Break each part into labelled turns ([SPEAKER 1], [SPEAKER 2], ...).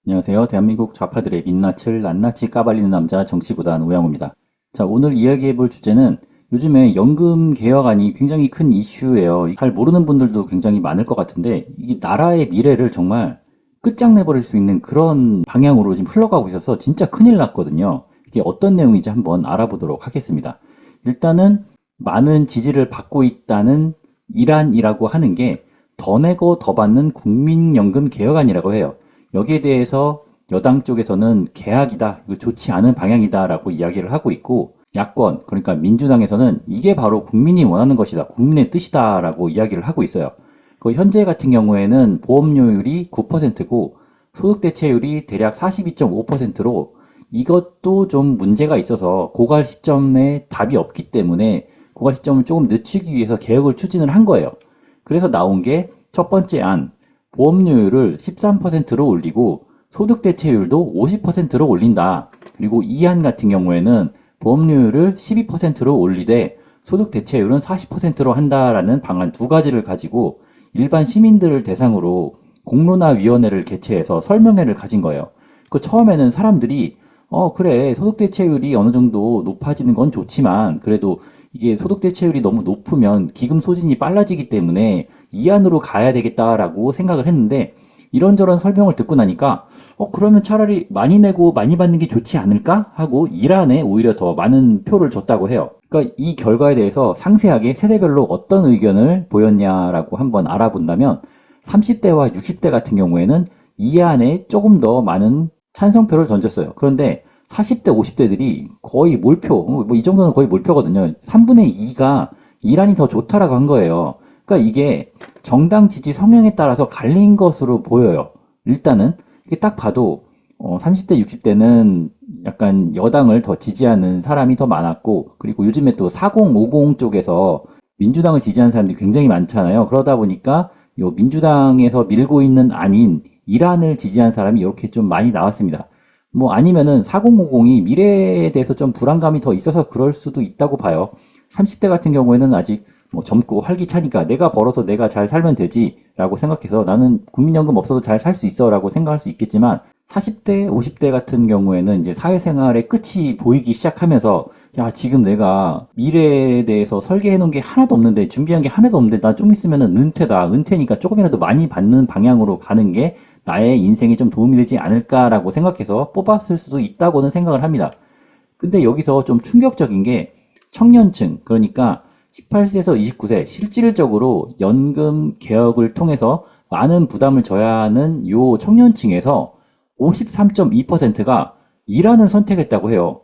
[SPEAKER 1] 안녕하세요. 대한민국 좌파들의 민낯을 낱낱이 까발리는 남자 정치구단 오영우입니다. 자, 오늘 이야기해볼 주제는 요즘에 연금 개혁안이 굉장히 큰 이슈예요. 잘 모르는 분들도 굉장히 많을 것 같은데 이게 나라의 미래를 정말 끝장내버릴 수 있는 그런 방향으로 지금 흘러가고 있어서 진짜 큰일 났거든요. 이게 어떤 내용인지 한번 알아보도록 하겠습니다. 일단은 많은 지지를 받고 있다는 이란이라고 하는 게 더 내고 더 받는 국민연금 개혁안이라고 해요. 여기에 대해서 여당 쪽에서는 개혁이다, 이거 좋지 않은 방향이다라고 이야기를 하고 있고, 야권, 그러니까 민주당에서는 이게 바로 국민이 원하는 것이다, 국민의 뜻이다라고 이야기를 하고 있어요. 그 현재 같은 경우에는 보험료율이 9%고 소득 대체율이 대략 42.5%로 이것도 좀 문제가 있어서 고갈 시점에 답이 없기 때문에 고갈 시점을 조금 늦추기 위해서 개혁을 추진을 한 거예요. 그래서 나온 게 첫 번째 안, 보험료율을 13%로 올리고 소득 대체율도 50%로 올린다. 그리고 이 안 같은 경우에는 보험료율을 12%로 올리되 소득 대체율은 40%로 한다라는 방안 두 가지를 가지고 일반 시민들을 대상으로 공론화위원회를 개최해서 설명회를 가진 거예요. 그 처음에는 사람들이 그래, 소득 대체율이 어느 정도 높아지는 건 좋지만 그래도 이게 소득 대체율이 너무 높으면 기금 소진이 빨라지기 때문에 이 안으로 가야 되겠다라고 생각을 했는데 이런저런 설명을 듣고 나니까 그러면 차라리 많이 내고 많이 받는 게 좋지 않을까 하고 이란에 오히려 더 많은 표를 줬다고 해요. 그러니까 이 결과에 대해서 상세하게 세대별로 어떤 의견을 보였냐라고 한번 알아본다면 30대와 60대 같은 경우에는 이 안에 조금 더 많은 찬성표를 던졌어요. 그런데 40대, 50대들이 거의 몰표, 뭐 이 정도는 거의 몰표거든요. 3분의 2가 이란이 더 좋다라고 한 거예요. 그러니까 이게 정당 지지 성향에 따라서 갈린 것으로 보여요. 일단은 이게 딱 봐도 30대, 60대는 약간 여당을 더 지지하는 사람이 더 많았고 그리고 요즘에 또 4050 쪽에서 민주당을 지지하는 사람들이 굉장히 많잖아요. 그러다 보니까 요 민주당에서 밀고 있는 안인 이란을 지지한 사람이 이렇게 좀 많이 나왔습니다. 뭐 아니면은 4050이 미래에 대해서 좀 불안감이 더 있어서 그럴 수도 있다고 봐요. 30대 같은 경우에는 아직 뭐 젊고 활기차니까 내가 벌어서 내가 잘 살면 되지라고 생각해서 나는 국민연금 없어도 잘 살 수 있어라고 생각할 수 있겠지만 40대, 50대 같은 경우에는 이제 사회생활의 끝이 보이기 시작하면서 야, 지금 내가 미래에 대해서 설계해 놓은 게 하나도 없는데 준비한 게 하나도 없는데 나 좀 있으면은 은퇴다. 은퇴니까 조금이라도 많이 받는 방향으로 가는 게 나의 인생에 좀 도움이 되지 않을까라고 생각해서 뽑았을 수도 있다고는 생각을 합니다. 근데 여기서 좀 충격적인 게 청년층, 그러니까 18세에서 29세, 실질적으로 연금 개혁을 통해서 많은 부담을 져야 하는 요 청년층에서 53.2%가 일하는 선택했다고 해요.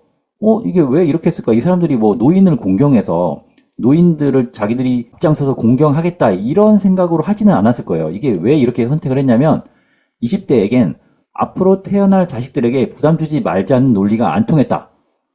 [SPEAKER 1] 이게 왜 이렇게 했을까? 이 사람들이 뭐 노인을 공경해서 노인들을 자기들이 앞장서서 공경하겠다 이런 생각으로 하지는 않았을 거예요. 이게 왜 이렇게 선택을 했냐면 20대에겐 앞으로 태어날 자식들에게 부담 주지 말자는 논리가 안 통했다.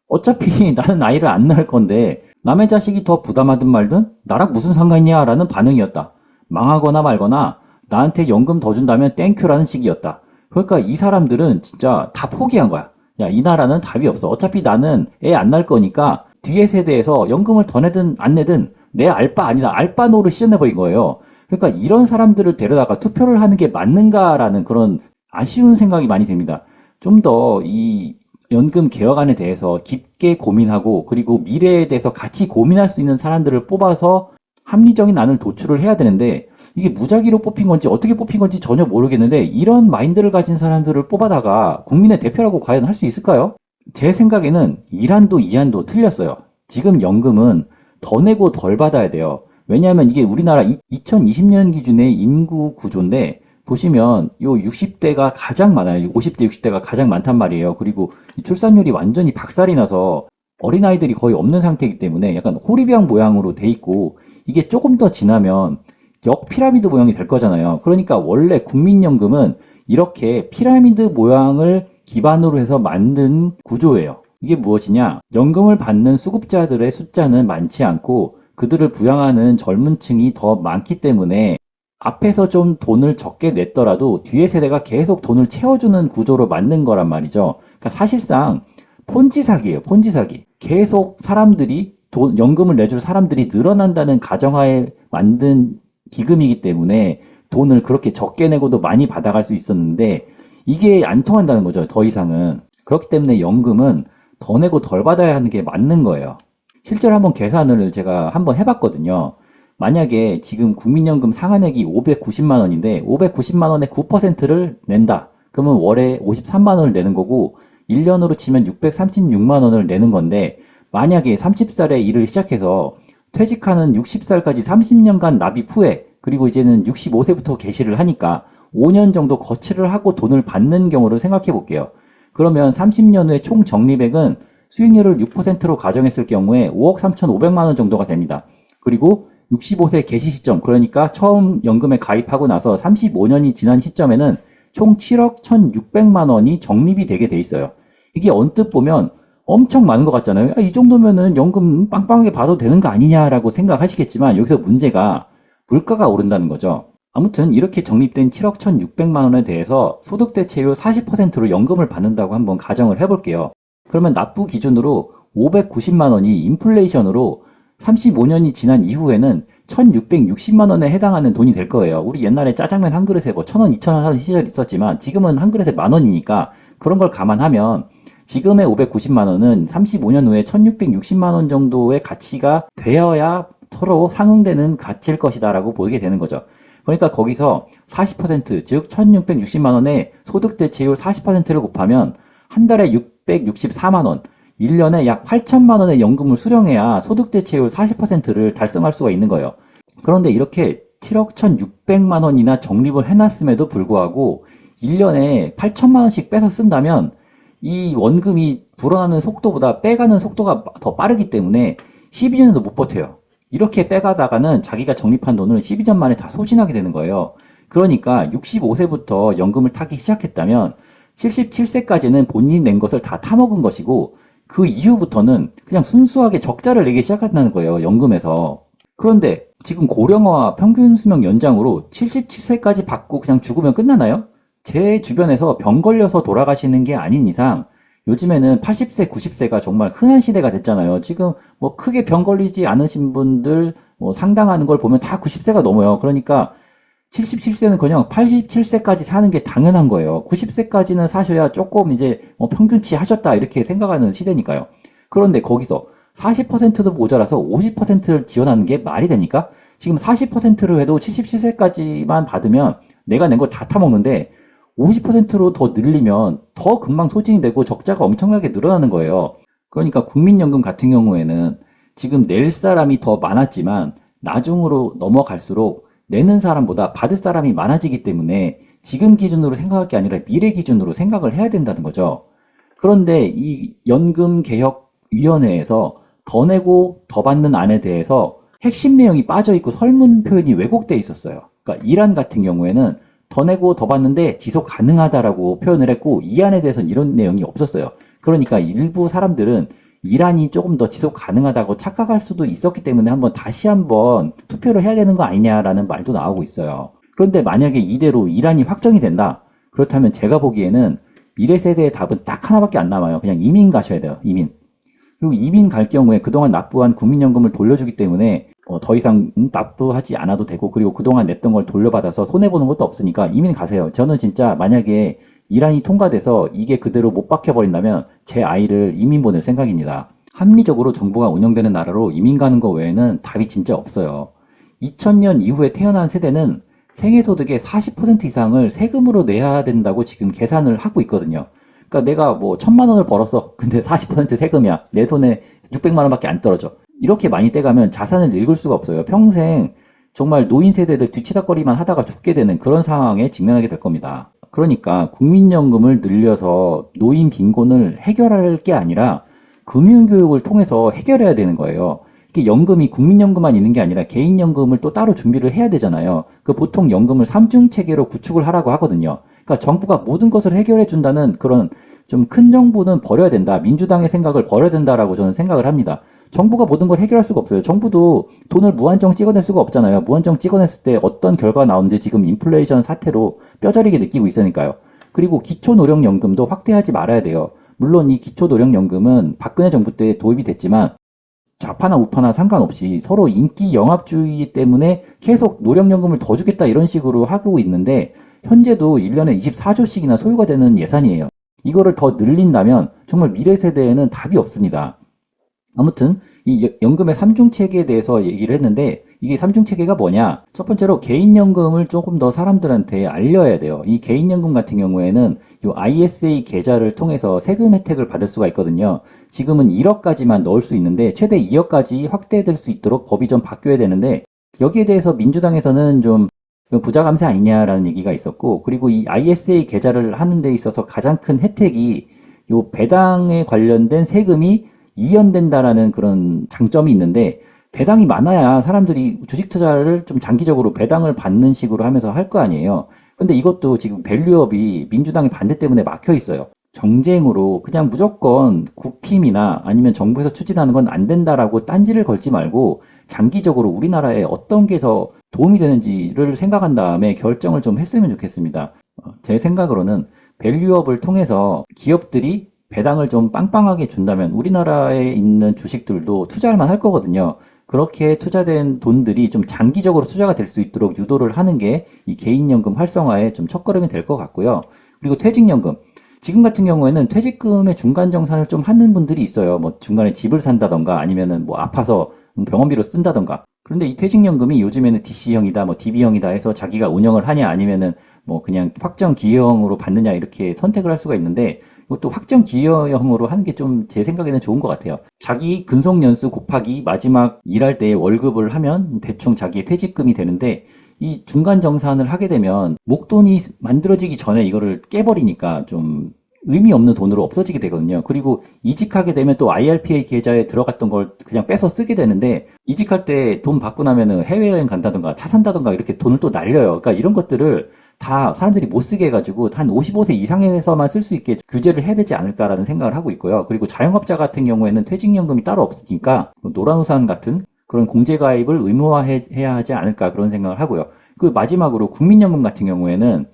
[SPEAKER 1] 어차피 나는 아이를 안 낳을 건데 남의 자식이 더 부담하든 말든 나랑 무슨 상관이냐라는 반응이었다. 망하거나 말거나 나한테 연금 더 준다면 땡큐라는 식이었다. 그러니까 이 사람들은 진짜 다 포기한 거야. 야, 이 나라는 답이 없어. 어차피 나는 애 안 낳을 거니까 뒤에 세대에서 연금을 더 내든 안 내든 내 알바 아니다. 알바노를 시전해버린 거예요. 그러니까 이런 사람들을 데려다가 투표를 하는 게 맞는가라는 그런 아쉬운 생각이 많이 듭니다. 좀 더 이 연금 개혁안에 대해서 깊게 고민하고 그리고 미래에 대해서 같이 고민할 수 있는 사람들을 뽑아서 합리적인 안을 도출을 해야 되는데 이게 무작위로 뽑힌 건지 어떻게 뽑힌 건지 전혀 모르겠는데 이런 마인드를 가진 사람들을 뽑아다가 국민의 대표라고 과연 할 수 있을까요? 제 생각에는 이란도 이안도 틀렸어요. 지금 연금은 더 내고 덜 받아야 돼요. 왜냐하면 이게 우리나라 2020년 기준의 인구 구조인데 보시면 요 60대가 가장 많아요. 50대, 60대가 가장 많단 말이에요. 그리고 출산율이 완전히 박살이 나서 어린아이들이 거의 없는 상태이기 때문에 약간 호리병 모양으로 돼 있고 이게 조금 더 지나면 역 피라미드 모양이 될 거잖아요. 그러니까 원래 국민연금은 이렇게 피라미드 모양을 기반으로 해서 만든 구조예요. 이게 무엇이냐? 연금을 받는 수급자들의 숫자는 많지 않고 그들을 부양하는 젊은 층이 더 많기 때문에 앞에서 좀 돈을 적게 냈더라도 뒤에 세대가 계속 돈을 채워주는 구조로 만든 거란 말이죠. 그러니까 사실상 폰지 사기예요. 폰지 사기. 계속 사람들이 연금을 내줄 사람들이 늘어난다는 가정하에 만든 기금이기 때문에 돈을 그렇게 적게 내고도 많이 받아갈 수 있었는데 이게 안 통한다는 거죠. 더 이상은. 그렇기 때문에 연금은 더 내고 덜 받아야 하는 게 맞는 거예요. 실제로 한번 계산을 제가 한번 해봤거든요. 만약에 지금 국민연금 상한액이 590만 원인데 590만 원의 9%를 낸다. 그러면 월에 53만 원을 내는 거고 1년으로 치면 636만 원을 내는 건데 만약에 30살에 일을 시작해서 퇴직하는 60살까지 30년간 납입 후에 그리고 이제는 65세부터 개시를 하니까 5년 정도 거치를 하고 돈을 받는 경우를 생각해 볼게요. 그러면 30년 후에 총 적립액은 수익률을 6%로 가정했을 경우에 5억 3,500만 원 정도가 됩니다. 그리고 65세 개시 시점, 그러니까 처음 연금에 가입하고 나서 35년이 지난 시점에는 총 7억 1,600만 원이 적립이 되게 돼 있어요. 이게 언뜻 보면 엄청 많은 것 같잖아요. 이 정도면은 연금 빵빵하게 받아도 되는 거 아니냐라고 생각하시겠지만 여기서 문제가 물가가 오른다는 거죠. 아무튼 이렇게 적립된 7억 1,600만 원에 대해서 소득 대체율 40%로 연금을 받는다고 한번 가정을 해볼게요. 그러면 납부 기준으로 590만 원이 인플레이션으로 35년이 지난 이후에는 1,660만 원에 해당하는 돈이 될 거예요. 우리 옛날에 짜장면 한 그릇에 뭐 1,000원, 2,000원 하는 시절이 있었지만 지금은 한 그릇에 10,000원이니까 그런 걸 감안하면 지금의 590만 원은 35년 후에 1,660만 원 정도의 가치가 되어야 서로 상응되는 가치일 것이다라고 보게 되는 거죠. 그러니까 거기서 40%, 즉 1,660만 원의 소득 대체율 40%를 곱하면 한 달에 664만 원, 1년에 약 8천만 원의 연금을 수령해야 소득 대체율 40%를 달성할 수가 있는 거예요. 그런데 이렇게 7억 1,600만 원이나 적립을 해놨음에도 불구하고 1년에 8천만 원씩 빼서 쓴다면 이 원금이 불어나는 속도보다 빼가는 속도가 더 빠르기 때문에 12년도 못 버텨요. 이렇게 빼가다가는 자기가 적립한 돈을 12년 만에 다 소진하게 되는 거예요. 그러니까 65세부터 연금을 타기 시작했다면 77세까지는 본인이 낸 것을 다 타먹은 것이고 그 이후부터는 그냥 순수하게 적자를 내기 시작한다는 거예요. 연금에서. 그런데 지금 고령화 평균 수명 연장으로 77세까지 받고 그냥 죽으면 끝나나요? 제 주변에서 병 걸려서 돌아가시는 게 아닌 이상 요즘에는 80세, 90세가 정말 흔한 시대가 됐잖아요. 지금 뭐 크게 병 걸리지 않으신 분들 뭐 상당한 걸 보면 다 90세가 넘어요. 그러니까 77세는 그냥 87세까지 사는 게 당연한 거예요. 90세까지는 사셔야 조금 이제 뭐 평균치 하셨다 이렇게 생각하는 시대니까요. 그런데 거기서 40%도 모자라서 50%를 지원하는 게 말이 됩니까? 지금 40%를 해도 77세까지만 받으면 내가 낸 거 다 타먹는데 50%로 더 늘리면 더 금방 소진이 되고 적자가 엄청나게 늘어나는 거예요. 그러니까 국민연금 같은 경우에는 지금 낼 사람이 더 많았지만 나중으로 넘어갈수록 내는 사람보다 받을 사람이 많아지기 때문에 지금 기준으로 생각할 게 아니라 미래 기준으로 생각을 해야 된다는 거죠. 그런데 이 연금개혁위원회에서 더 내고 더 받는 안에 대해서 핵심 내용이 빠져있고 설문 표현이 왜곡돼 있었어요. 그러니까 이란 같은 경우에는 더 내고 더 받는데 지속 가능하다라고 표현을 했고 이 안에 대해서는 이런 내용이 없었어요. 그러니까 일부 사람들은 이란이 조금 더 지속 가능하다고 착각할 수도 있었기 때문에 다시 한번 투표를 해야 되는 거 아니냐라는 말도 나오고 있어요. 그런데 만약에 이대로 이란이 확정이 된다. 그렇다면 제가 보기에는 미래 세대의 답은 딱 하나밖에 안 남아요. 그냥 이민 가셔야 돼요. 이민. 그리고 이민 갈 경우에 그동안 납부한 국민연금을 돌려주기 때문에 더 이상 납부하지 않아도 되고 그리고 그동안 냈던 걸 돌려받아서 손해보는 것도 없으니까 이민 가세요. 저는 진짜 만약에 이란이 통과돼서 이게 그대로 못 박혀버린다면 제 아이를 이민 보낼 생각입니다. 합리적으로 정부가 운영되는 나라로 이민 가는 거 외에는 답이 진짜 없어요. 2000년 이후에 태어난 세대는 생애소득의 40% 이상을 세금으로 내야 된다고 지금 계산을 하고 있거든요. 그러니까 내가 뭐 1,000만 원을 벌었어. 근데 40% 세금이야. 내 손에 600만 원밖에 안 떨어져. 이렇게 많이 떼가면 자산을 읽을 수가 없어요. 평생 정말 노인 세대들 뒤치다꺼리만 하다가 죽게 되는 그런 상황에 직면하게 될 겁니다. 그러니까 국민연금을 늘려서 노인 빈곤을 해결할 게 아니라 금융교육을 통해서 해결해야 되는 거예요. 이게 연금이 국민연금만 있는 게 아니라 개인연금을 또 따로 준비를 해야 되잖아요. 보통 연금을 삼중체계로 구축을 하라고 하거든요. 그러니까 정부가 모든 것을 해결해 준다는 그런 좀 큰 정부는 버려야 된다. 민주당의 생각을 버려야 된다라고 저는 생각을 합니다. 정부가 모든 걸 해결할 수가 없어요. 정부도 돈을 무한정 찍어낼 수가 없잖아요. 무한정 찍어냈을 때 어떤 결과가 나오는지 지금 인플레이션 사태로 뼈저리게 느끼고 있으니까요. 그리고 기초노령연금도 확대하지 말아야 돼요. 물론 이 기초노령연금은 박근혜 정부 때 도입이 됐지만 좌파나 우파나 상관없이 서로 인기 영합주의 때문에 계속 노령연금을 더 주겠다 이런 식으로 하고 있는데 현재도 1년에 24조씩이나 소요가 되는 예산이에요. 이거를 더 늘린다면 정말 미래 세대에는 답이 없습니다. 아무튼 이 연금의 3중 체계에 대해서 얘기를 했는데, 이게 3중 체계가 뭐냐? 첫 번째로 개인연금을 조금 더 사람들한테 알려야 돼요. 이 개인연금 같은 경우에는 이 ISA 계좌를 통해서 세금 혜택을 받을 수가 있거든요. 지금은 1억까지만 넣을 수 있는데 최대 2억까지 확대될 수 있도록 법이 좀 바뀌어야 되는데, 여기에 대해서 민주당에서는 좀 부자 감세 아니냐라는 얘기가 있었고, 그리고 이 ISA 계좌를 하는 데 있어서 가장 큰 혜택이 요 배당에 관련된 세금이 이연된다라는 그런 장점이 있는데, 배당이 많아야 사람들이 주식 투자를 좀 장기적으로 배당을 받는 식으로 하면서 할 거 아니에요. 근데 이것도 지금 밸류업이 민주당의 반대 때문에 막혀 있어요. 정쟁으로 그냥 무조건 국힘이나 아니면 정부에서 추진하는 건 안 된다라고 딴지를 걸지 말고 장기적으로 우리나라에 어떤 게 더 도움이 되는지를 생각한 다음에 결정을 좀 했으면 좋겠습니다. 제 생각으로는 밸류업을 통해서 기업들이 배당을 좀 빵빵하게 준다면 우리나라에 있는 주식들도 투자할 만 할 거거든요. 그렇게 투자된 돈들이 좀 장기적으로 투자가 될 수 있도록 유도를 하는 게 이 개인연금 활성화에 좀 첫걸음이 될 것 같고요. 그리고 퇴직연금. 지금 같은 경우에는 퇴직금의 중간 정산을 좀 하는 분들이 있어요. 뭐 중간에 집을 산다던가 아니면은 뭐 아파서 병원비로 쓴다던가. 그런데 이 퇴직연금이 요즘에는 DC형이다, 뭐 DB형이다 해서 자기가 운영을 하냐 아니면은 뭐 그냥 확정 기여형으로 받느냐 이렇게 선택을 할 수가 있는데, 이것도 확정 기여형으로 하는 게 좀 제 생각에는 좋은 것 같아요. 자기 근속 연수 곱하기 마지막 일할 때 월급을 하면 대충 자기의 퇴직금이 되는데, 이 중간 정산을 하게 되면 목돈이 만들어지기 전에 이거를 깨버리니까 좀 의미 없는 돈으로 없어지게 되거든요. 그리고 이직하게 되면 또 IRPA 계좌에 들어갔던 걸 그냥 빼서 쓰게 되는데, 이직할 때 돈 받고 나면은 해외여행 간다던가 차 산다던가 이렇게 돈을 또 날려요. 그러니까 이런 것들을 다 사람들이 못 쓰게 해가지고 한 55세 이상에서만 쓸 수 있게 규제를 해야 되지 않을까라는 생각을 하고 있고요. 그리고 자영업자 같은 경우에는 퇴직연금이 따로 없으니까 노란우산 같은 그런 공제가입을 의무화해야 하지 않을까 그런 생각을 하고요. 그 마지막으로 국민연금 같은 경우에는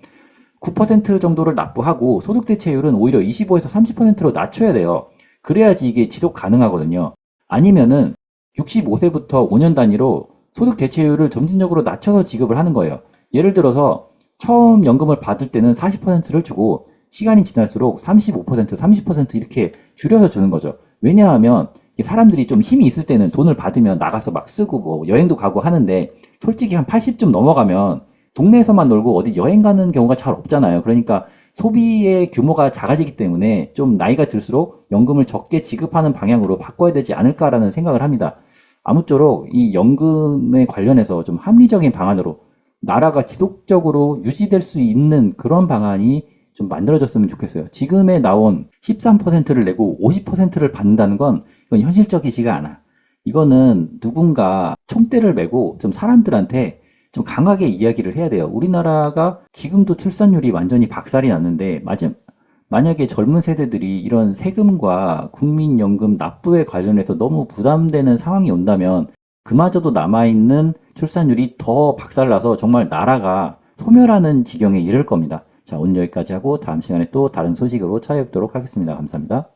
[SPEAKER 1] 9% 정도를 납부하고 소득 대체율은 오히려 25에서 30%로 낮춰야 돼요. 그래야지 이게 지속 가능하거든요. 아니면은 65세부터 5년 단위로 소득 대체율을 점진적으로 낮춰서 지급을 하는 거예요. 예를 들어서 처음 연금을 받을 때는 40%를 주고 시간이 지날수록 35%, 30% 이렇게 줄여서 주는 거죠. 왜냐하면 사람들이 좀 힘이 있을 때는 돈을 받으면 나가서 막 쓰고 뭐 여행도 가고 하는데, 솔직히 한 80쯤 넘어가면 동네에서만 놀고 어디 여행 가는 경우가 잘 없잖아요. 그러니까 소비의 규모가 작아지기 때문에 좀 나이가 들수록 연금을 적게 지급하는 방향으로 바꿔야 되지 않을까라는 생각을 합니다. 아무쪼록 이 연금에 관련해서 좀 합리적인 방안으로 나라가 지속적으로 유지될 수 있는 그런 방안이 좀 만들어졌으면 좋겠어요. 지금에 나온 13%를 내고 50%를 받는다는 건 이건 현실적이지가 않아. 이거는 누군가 총대를 메고 좀 사람들한테 좀 강하게 이야기를 해야 돼요. 우리나라가 지금도 출산율이 완전히 박살이 났는데, 만약에 젊은 세대들이 이런 세금과 국민연금 납부에 관련해서 너무 부담되는 상황이 온다면 그마저도 남아있는 출산율이 더 박살나서 정말 나라가 소멸하는 지경에 이를 겁니다. 자, 오늘 여기까지 하고 다음 시간에 또 다른 소식으로 찾아뵙도록 하겠습니다. 감사합니다.